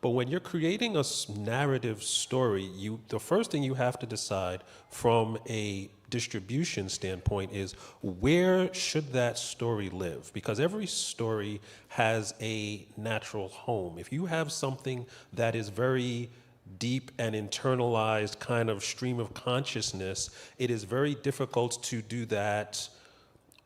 But when you're creating a narrative story, the first thing you have to decide from a distribution standpoint is where should that story live? Because every story has a natural home. If you have something that is very deep and internalized kind of stream of consciousness, it is very difficult to do that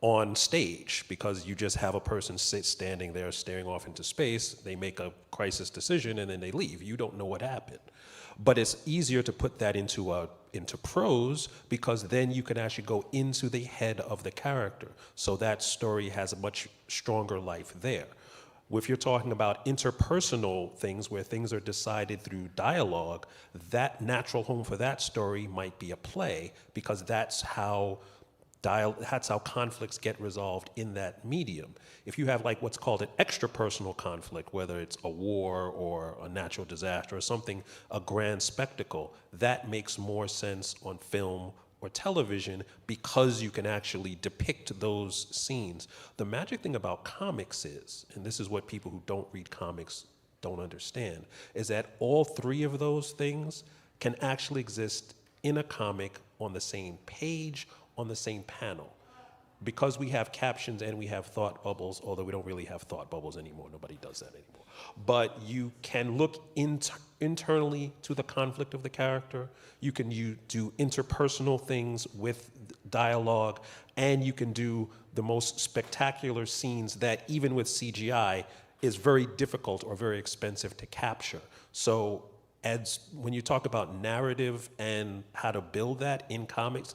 on stage because you just have a person standing there staring off into space. They make a crisis decision and then they leave. You don't know what happened. But it's easier to put that into prose because then you can actually go into the head of the character. So that story has a much stronger life there. If you're talking about interpersonal things where things are decided through dialogue, that natural home for that story might be a play because that's how conflicts get resolved in that medium. If you have like what's called an extrapersonal conflict, whether it's a war or a natural disaster or something, a grand spectacle, that makes more sense on film or television because you can actually depict those scenes. The magic thing about comics is, and this is what people who don't read comics don't understand, is that all three of those things can actually exist in a comic on the same page, on the same panel. Because we have captions and we have thought bubbles, although we don't really have thought bubbles anymore, nobody does that anymore. But you can look internally to the conflict of the character, you can do interpersonal things with dialogue, and you can do the most spectacular scenes that even with CGI is very difficult or very expensive to capture. So when you talk about narrative and how to build that in comics,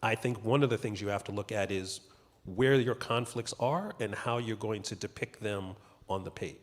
I think one of the things you have to look at is where your conflicts are and how you're going to depict them on the page.